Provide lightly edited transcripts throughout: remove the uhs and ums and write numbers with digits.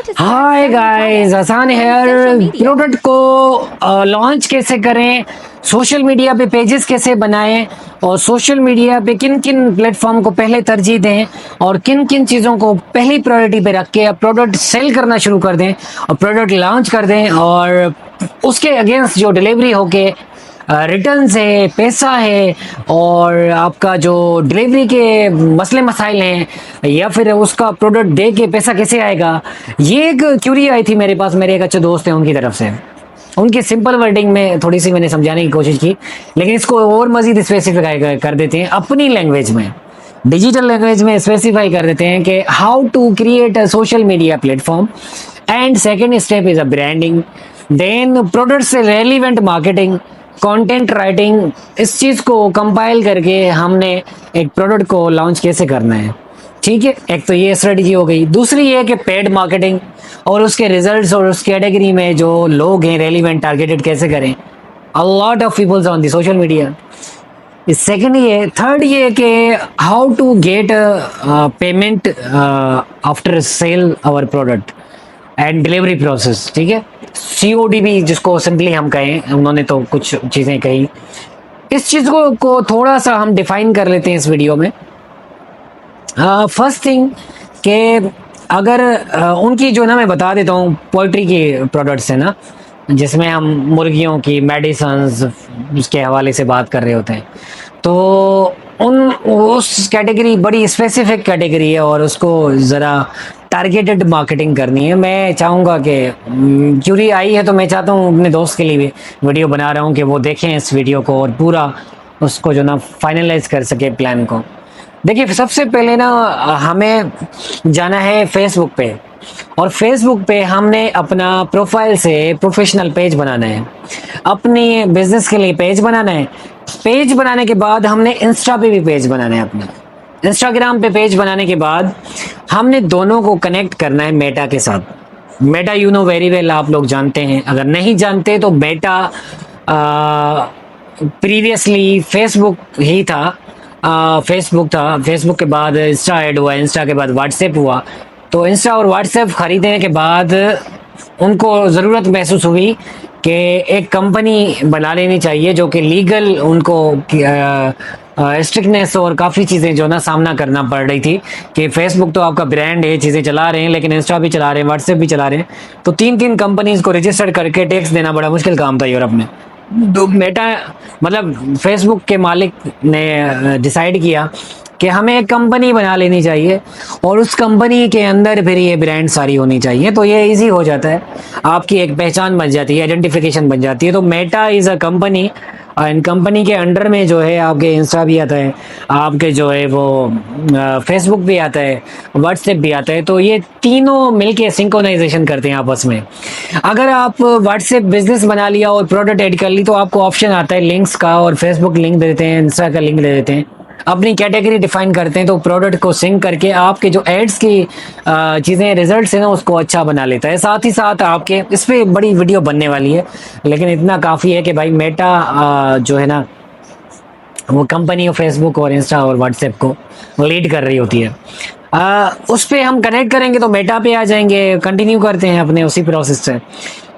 Hi guys, आसान hair product को launch कैसे करें, सोशल मीडिया पे पेजेस कैसे बनाएं और सोशल मीडिया पे किन किन प्लेटफॉर्म को पहले तरजीह दें और किन किन चीज़ों को पहली प्रायोरिटी पे रख के प्रोडक्ट सेल करना शुरू कर दें और प्रोडक्ट लॉन्च कर दें और उसके अगेंस्ट जो डिलीवरी होके रिटर्न है, पैसा है और आपका जो डिलीवरी के मसले मसाइल हैं या फिर उसका प्रोडक्ट दे के पैसा कैसे आएगा। ये एक क्यूरी आई थी मेरे पास, मेरे एक अच्छे दोस्त हैं उनकी तरफ से। उनकी सिंपल वर्डिंग में थोड़ी सी मैंने समझाने की कोशिश की, लेकिन इसको और मजीद स्पेसिफाई कर देते हैं अपनी लैंग्वेज में, डिजिटल लैंग्वेज में स्पेसिफाई कर देते हैं कि how to create a social media platform and second step is a branding, then product से रेलिवेंट मार्केटिंग, कंटेंट राइटिंग। इस चीज़ को कंपाइल करके हमने एक प्रोडक्ट को लॉन्च कैसे करना है। ठीक है, एक तो ये स्ट्रेटजी हो गई। दूसरी ये कि पेड मार्केटिंग और उसके रिजल्ट्स और उस कैटेगरी में जो लोग हैं रेलिवेंट टारगेटेड कैसे करें। A lot of peoples on the social media. Second ये, थर्ड ये कि how to get payment after sale our product and delivery process. ठीक है, सीओडी भी जिसको सिंपली हम कहें, उन्होंने तो कुछ चीज़ें कही। इस चीज़ को थोड़ा सा हम डिफाइन कर लेते हैं इस वीडियो में। फर्स्ट थिंग कि अगर उनकी जो ना, मैं बता देता हूँ, पोल्ट्री की प्रोडक्ट्स है ना, जिसमें हम मुर्गियों की मेडिसन्स उसके हवाले से बात कर रहे होते हैं, तो उस कैटेगरी बड़ी स्पेसिफिक कैटेगरी है और उसको ज़रा टारगेटेड मार्केटिंग करनी है। मैं चाहूँगा कि क्यूरी आई है तो मैं चाहता हूँ अपने दोस्त के लिए भी वीडियो बना रहा हूँ कि वो देखें इस वीडियो को और पूरा उसको जो ना फाइनलाइज कर सके प्लान को। देखिए, सबसे पहले ना हमें जाना है फेसबुक पे और फेसबुक पे हमने अपना प्रोफाइल से प्रोफेशनल पेज बनाना है, अपनी बिजनेस के लिए पेज बनाना है। पेज बनाने के बाद हमने इंस्टा पे भी पेज बनाना है अपना। इंस्टाग्राम पे पेज बनाने के बाद हमने दोनों को कनेक्ट करना है मेटा के साथ। Meta you know very well, आप लोग जानते हैं। अगर नहीं जानते तो मेटा प्रीवियसली फेसबुक ही था। फेसबुक था, फेसबुक के बाद इंस्टा ऐड हुआ, इंस्टा के बाद व्हाट्सएप हुआ। तो इंस्टा और व्हाट्सएप खरीदने के बाद उनको ज़रूरत महसूस हुई कि एक कंपनी बना लेनी चाहिए जो कि लीगल, उनको स्ट्रिक्टनेस और काफ़ी चीज़ें जो ना सामना करना पड़ रही थी कि फेसबुक तो आपका ब्रांड है, चीज़ें चला रहे हैं, लेकिन इंस्टा भी चला रहे हैं, व्हाट्सएप भी चला रहे हैं। तो तीन तीन कंपनीज को रजिस्टर करके टैक्स देना बड़ा मुश्किल काम था यूरोप में। तो मेटा मतलब फेसबुक के मालिक ने डिसाइड किया कि हमें एक कंपनी बना लेनी चाहिए और उस कंपनी के अंदर फिर ये ब्रांड सारी होनी चाहिए। तो ये इजी हो जाता है, आपकी एक पहचान बन जाती है, आइडेंटिफिकेशन बन जाती है। तो Meta is a company, in company के अंडर में जो है आपके इंस्टा भी आता है, आपके जो है वो फेसबुक भी आता है, व्हाट्सएप भी आता है। तो ये तीनों मिलके सिंक्रोनाइजेशन करते हैं आपस में। अगर आप व्हाट्सएप बिजनेस बना लिया और प्रोडक्ट ऐड कर ली तो आपको ऑप्शन आता है लिंक्स का, और फेसबुक लिंक दे देते हैं, इंस्टा का लिंक दे देते हैं, अपनी कैटेगरी डिफाइन करते हैं। तो प्रोडक्ट को सिंक करके आपके जो एड्स की चीज़ें, रिजल्ट्स हैं ना, उसको अच्छा बना लेता है। साथ ही साथ आपके इस पर बड़ी वीडियो बनने वाली है, लेकिन इतना काफ़ी है कि भाई मेटा जो है ना, वो कंपनी और फेसबुक और इंस्टा और व्हाट्सएप को लीड कर रही होती है। उस पर हम कनेक्ट करेंगे तो मेटा पे आ जाएंगे। कंटिन्यू करते हैं अपने उसी प्रोसेस से।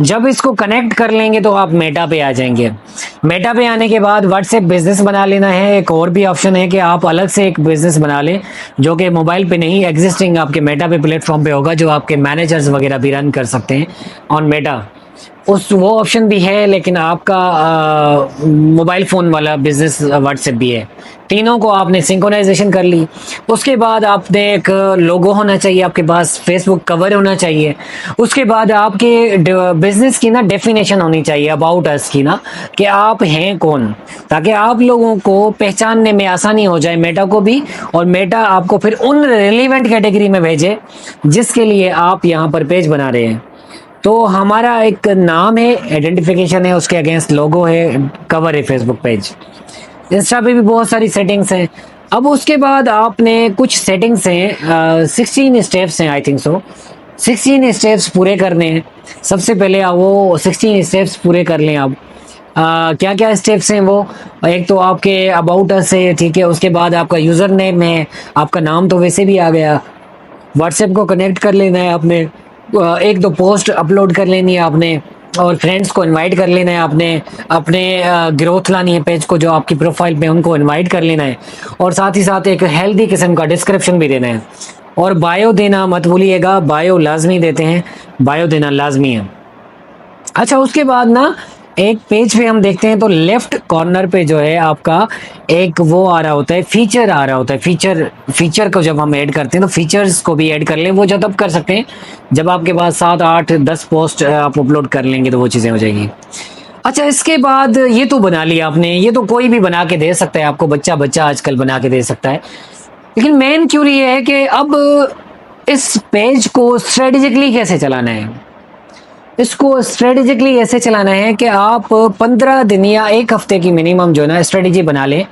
जब इसको कनेक्ट कर लेंगे तो आप मेटा पे आ जाएंगे। मेटा पे आने के बाद व्हाट्सएप बिजनेस बना लेना है। एक और भी ऑप्शन है कि आप अलग से एक बिजनेस बना लें जो कि मोबाइल पे नहीं, एग्जिस्टिंग आपके मेटा पे प्लेटफॉर्म पे होगा, जो आपके मैनेजर्स वगैरह भी रन कर सकते हैं ऑन मेटा। वो ऑप्शन भी है, लेकिन आपका मोबाइल फ़ोन वाला बिजनेस व्हाट्सएप भी है। तीनों को आपने सिंक्रोनाइजेशन कर ली। उसके बाद आपने एक लोगो होना चाहिए आपके पास, फेसबुक कवर होना चाहिए। उसके बाद आपके बिजनेस की ना डेफिनेशन होनी चाहिए, अबाउट अस की ना, कि आप हैं कौन, ताकि आप लोगों को पहचानने में आसानी हो जाए, मेटा को भी, और मेटा आपको फिर उन रेलिवेंट कैटेगरी में भेजे जिसके लिए आप यहाँ पर पेज बना रहे हैं। तो हमारा एक नाम है, आइडेंटिफिकेशन है, उसके अगेंस्ट लोगो है, कवर है फेसबुक पेज। इंस्टा पे भी बहुत सारी सेटिंग्स हैं। अब उसके बाद आपने कुछ सेटिंग्स हैं, 16 स्टेप्स हैं आई थिंक सो। 16 स्टेप्स पूरे करने हैं। सबसे पहले आप वो 16 स्टेप्स पूरे कर लें आप। क्या क्या स्टेप्स हैं वो? एक तो आपके अबाउट अस है, ठीक है। उसके बाद आपका यूज़र नेम है, आपका नाम तो वैसे भी आ गया। व्हाट्सएप को कनेक्ट कर लेना है आपने। एक दो पोस्ट अपलोड कर लेनी है आपने, और फ्रेंड्स को इनवाइट कर लेना है आपने, अपने ग्रोथ लानी है पेज को, जो आपकी प्रोफाइल पे उनको इनवाइट कर लेना है, और साथ ही साथ एक हेल्दी किस्म का डिस्क्रिप्शन भी देना है। और बायो देना मत भूलिएगा, बायो लाजमी देते हैं, बायो देना लाजमी है। अच्छा, उसके बाद ना एक पेज पे हम देखते हैं तो लेफ्ट कॉर्नर पे जो है आपका एक वो आ रहा होता है, फीचर आ रहा होता है। फीचर को जब हम ऐड करते हैं तो फीचर्स को भी ऐड कर लें, वो जब तब कर सकते हैं जब आपके पास 7 8 10 पोस्ट आप अपलोड कर लेंगे तो वो चीज़ें हो जाएगी। अच्छा, इसके बाद ये तो बना लिया आपने, ये तो कोई भी बना के दे सकता है आपको, बच्चा आजकल बना के दे सकता है। लेकिन मेन क्यूरी ये है कि अब इस पेज को स्ट्रेटेजिकली कैसे चलाना है। इसको स्ट्रेटेजिकली ऐसे चलाना है कि आप 15 दिन या एक हफ्ते की मिनिमम जो है ना स्ट्रेटेजी बना लें,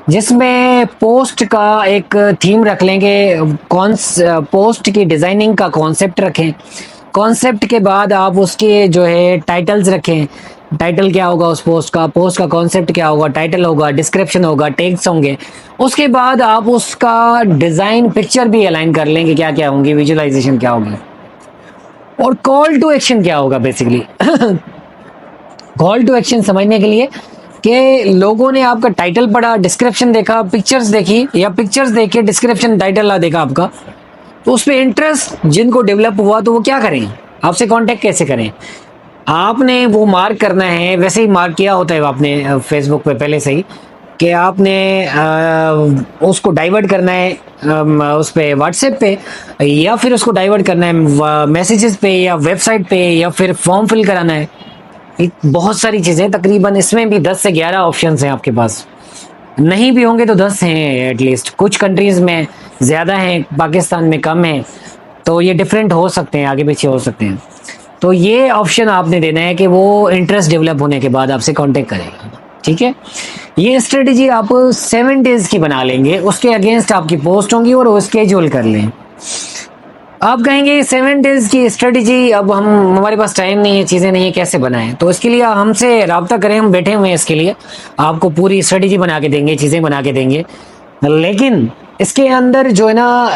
जिसमें पोस्ट का एक थीम रख लेंगे, पोस्ट की डिज़ाइनिंग का कॉन्सेप्ट रखें। कॉन्सेप्ट के बाद आप उसके जो है टाइटल्स रखें, टाइटल क्या होगा उस पोस्ट का कॉन्सेप्ट क्या होगा, टाइटल होगा, डिस्क्रिप्शन होगा, टैग्स होंगे। उसके बाद आप उसका डिज़ाइन पिक्चर भी अलाइन कर लेंगे, क्या क्या होंगी, विजुअलाइजेशन क्या होगी, और कॉल टू एक्शन क्या होगा बेसिकली। कॉल टू एक्शन समझने के लिए कि लोगों ने आपका टाइटल पढ़ा, डिस्क्रिप्शन देखा, पिक्चर्स देखी, या पिक्चर्स देखे डिस्क्रिप्शन टाइटल देखा आपका, तो उस पर इंटरेस्ट जिनको डेवलप हुआ तो वो क्या करें, आपसे कांटेक्ट कैसे करें। आपने वो मार्क करना है, वैसे ही मार्क किया होता है आपने फेसबुक पे पहले से ही, कि आपने उसको डाइवर्ट करना है उस पे व्हाट्सएप पे, या फिर उसको डाइवर्ट करना है मैसेजेस पे, या वेबसाइट पे, या फिर फॉर्म फिल कराना है। बहुत सारी चीज़ें, तकरीबन इसमें भी 10 से 11 ऑप्शंस हैं आपके पास, नहीं भी होंगे तो 10 हैं एटलीस्ट। कुछ कंट्रीज़ में ज़्यादा हैं, पाकिस्तान में कम है, तो ये डिफरेंट हो सकते हैं, आगे पीछे हो सकते हैं। तो ये ऑप्शन आपने देना है कि वो इंटरेस्ट डेवलप होने के बाद आपसे कांटेक्ट करेगा, ठीक है। ये स्ट्रेटेजी आप 7 डेज की बना लेंगे, उसके अगेंस्ट आपकी पोस्ट होंगी और वो स्केड्यूल कर लें। आप कहेंगे 7 डेज की स्ट्रेटेजी, अब हमारे पास टाइम नहीं है, चीज़ें नहीं है, कैसे बनाएं। तो इसके लिए हमसे रब्ता करें, हम बैठे हुए हैं इसके लिए, आपको पूरी स्ट्रेटेजी बना के देंगे, चीज़ें बना के देंगे। लेकिन इसके अंदर जो है ना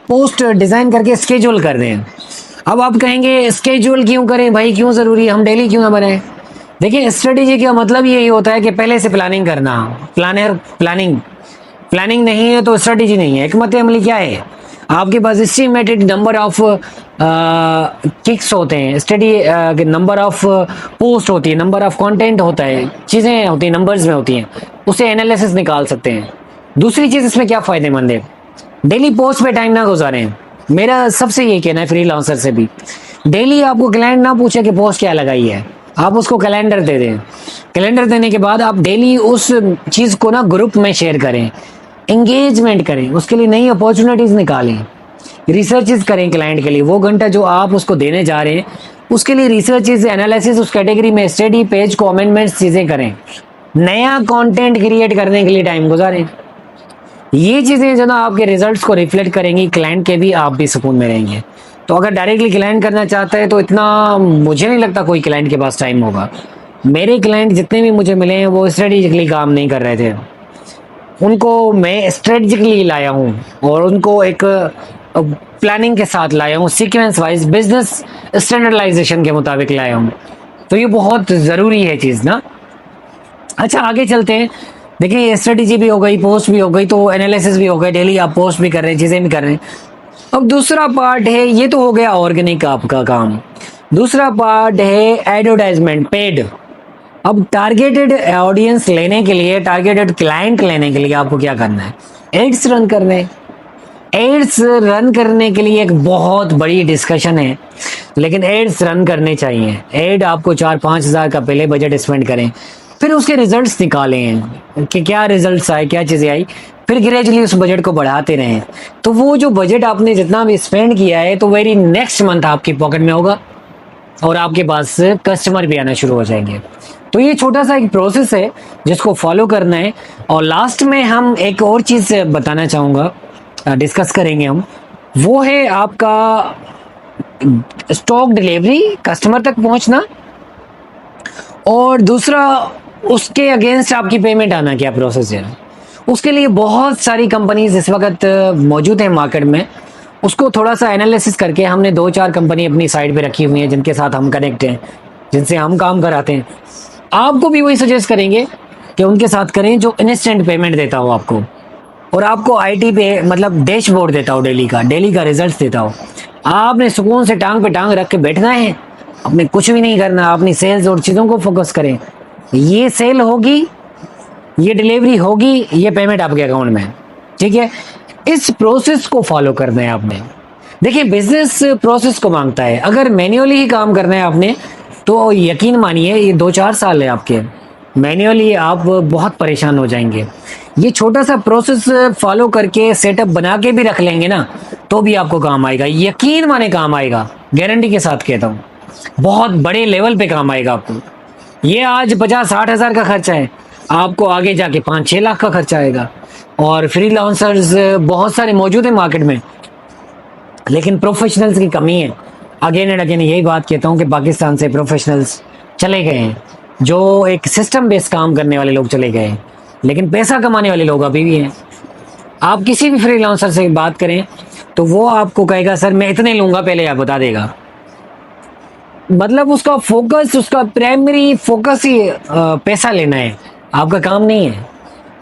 पोस्ट डिज़ाइन करके स्केड्यूल कर दें। अब आप कहेंगे स्केड्यूल क्यों करें भाई, क्यों ज़रूरी है, हम डेली क्यों ना बनाएं। देखिए, स्ट्रेटेजी का मतलब यही होता है कि पहले से प्लानिंग करना, प्लानिंग नहीं है तो स्ट्रेटेजी नहीं है। हिकमत अमली क्या है, आपके पास एस्टिमेटेड नंबर ऑफ किक्स होते हैं, स्टडी नंबर ऑफ पोस्ट होती है, नंबर ऑफ कंटेंट होता है, चीज़ें होती हैं, नंबर्स में होती हैं, उसे एनालिसिस निकाल सकते हैं। दूसरी चीज़ इसमें क्या फ़ायदेमंद है, डेली पोस्ट पे टाइम ना गुजारें। मेरा सबसे ये कहना है फ्रीलांसर से भी, डेली आपको क्लाइंट ना पूछे कि पोस्ट क्या लगाई है, आप उसको कैलेंडर दे दें। कैलेंडर देने के बाद आप डेली उस चीज़ को ना ग्रुप में शेयर करें, एंगेजमेंट करें, उसके लिए नई अपॉर्चुनिटीज़ निकालें, रिसर्चेस करें क्लाइंट के लिए। वो घंटा जो आप उसको देने जा रहे हैं उसके लिए रिसर्चेस, एनालिसिस, उस कैटेगरी में स्टडी, पेज को अमेंडमेंट्स, चीज़ें करें, नया कंटेंट क्रिएट करने के लिए टाइम गुजारें। ये चीज़ें जो ना आपके रिजल्ट्स को रिफ्लेक्ट करेंगी, क्लाइंट के भी, आप भी सुकून में रहेंगे। तो अगर डायरेक्टली क्लाइंट करना चाहता है तो इतना मुझे नहीं लगता कोई क्लाइंट के पास टाइम होगा। मेरे क्लाइंट जितने भी मुझे मिले हैं वो स्ट्रेटेजिकली काम नहीं कर रहे थे, उनको मैं स्ट्रेटेजिकली लाया हूँ और उनको एक प्लानिंग के साथ लाया हूँ, सीक्वेंस वाइज बिजनेस स्टैंडर्डाइजेशन के मुताबिक लाया हूँ। तो ये बहुत ज़रूरी है चीज़ ना। अच्छा, आगे चलते हैं। देखिए, स्ट्रेटेजी भी हो गई, पोस्ट भी हो गई, तो एनालिसिस भी हो गई, डेली आप पोस्ट भी कर रहे हैं, चीज़ें भी कर रहे हैं। अब दूसरा पार्ट है, ये तो हो गया ऑर्गेनिक आपका काम। दूसरा पार्ट है एडवर्टाइजमेंट, पेड। अब टारगेटेड ऑडियंस लेने के लिए, टारगेटेड क्लाइंट लेने के लिए आपको क्या करना है, एड्स रन करने हैं। एड्स रन करने के लिए एक बहुत बड़ी डिस्कशन है, लेकिन एड्स रन करने चाहिए। एड आपको 4-5 हज़ार का पहले बजट स्पेंड करें, फिर उसके रिजल्ट्स निकालें कि क्या रिजल्ट्स आए, क्या चीज़ें आई, फिर ग्रेजुअली उस बजट को बढ़ाते रहें। तो वो जो बजट आपने जितना भी स्पेंड किया है तो वेरी नेक्स्ट मंथ आपकी पॉकेट में होगा और आपके पास कस्टमर भी आना शुरू हो जाएंगे। तो ये छोटा सा एक प्रोसेस है जिसको फॉलो करना है। और लास्ट में हम एक और चीज़ बताना चाहूँगा, डिस्कस करेंगे हम, वो है आपका स्टॉक डिलीवरी, कस्टमर तक पहुँचना, और दूसरा उसके अगेंस्ट आपकी पेमेंट आना, क्या प्रोसेस है। उसके लिए बहुत सारी कंपनीज इस वक्त मौजूद हैं मार्केट में, उसको थोड़ा सा एनालिसिस करके हमने 2-4 कंपनी अपनी साइड पे रखी हुई हैं जिनके साथ हम कनेक्ट हैं, जिनसे हम काम कराते हैं। आपको भी वही सजेस्ट करेंगे कि उनके साथ करें जो इंस्टेंट पेमेंट देता हो आपको, और आपको आईटी पे मतलब डैशबोर्ड देता हो, डेली का रिजल्ट देता हो। आपने सुकून से टांग पे टांग रख के बैठना है, अपने कुछ भी नहीं करना, अपनी सेल्स और चीज़ों को फोकस करें। ये सेल होगी, ये डिलीवरी होगी, ये पेमेंट आपके अकाउंट में, ठीक है। इस प्रोसेस को फॉलो करना है आपने। देखिए बिजनेस प्रोसेस को मांगता है, अगर मैन्युअली ही काम करना है आपने तो यकीन मानिए ये 2-4 साल है आपके, मैन्युअली आप बहुत परेशान हो जाएंगे। ये छोटा सा प्रोसेस फॉलो करके सेटअप बना के भी रख लेंगे ना तो भी आपको काम आएगा, यकीन माने काम आएगा, गारंटी के साथ कहता हूँ। बहुत बड़े लेवल पे काम आएगा आपको। ये आज 50-60 हज़ार का खर्चा है, आपको आगे जाके 5-6 लाख का खर्चा आएगा। और फ्रीलांसर्स बहुत सारे मौजूद हैं मार्केट में, लेकिन प्रोफेशनल्स की कमी है। अगेन एंड अगेन यही बात कहता हूँ कि पाकिस्तान से प्रोफेशनल्स चले गए हैं, जो एक सिस्टम बेस्ड काम करने वाले लोग चले गए हैं, लेकिन पैसा कमाने वाले लोग अभी भी हैं। आप किसी भी फ्रीलांसर से बात करें तो वो आपको कहेगा सर मैं इतने लूँगा, पहले आप बता देगा। मतलब उसका फोकस, उसका प्राइमरी फोकस ही पैसा लेना है, आपका काम नहीं है।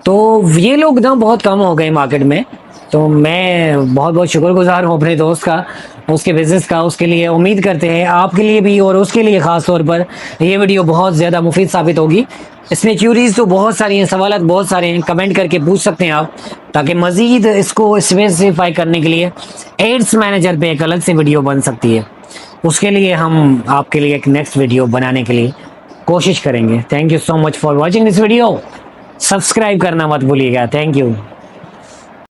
तो ये लोग ना बहुत कम हो गए मार्केट में। तो मैं बहुत बहुत शुक्रगुजार हूँ अपने दोस्त का, उसके बिज़नेस का। उसके लिए उम्मीद करते हैं आपके लिए भी और उसके लिए ख़ास तौर पर ये वीडियो बहुत ज़्यादा मुफीद साबित होगी। इसमें क्यूरीज तो बहुत सारी हैं, सवालात बहुत सारे हैं, कमेंट करके पूछ सकते हैं आप, ताकि मज़ीद इसको स्पेसिफाई करने के लिए एड्स मैनेजर पे एक अलग से वीडियो बन सकती है। उसके लिए हम आपके लिए एक नेक्स्ट वीडियो बनाने के लिए कोशिश करेंगे। Thank you so much for watching this video. Subscribe करना मत भूलिएगा। Thank you.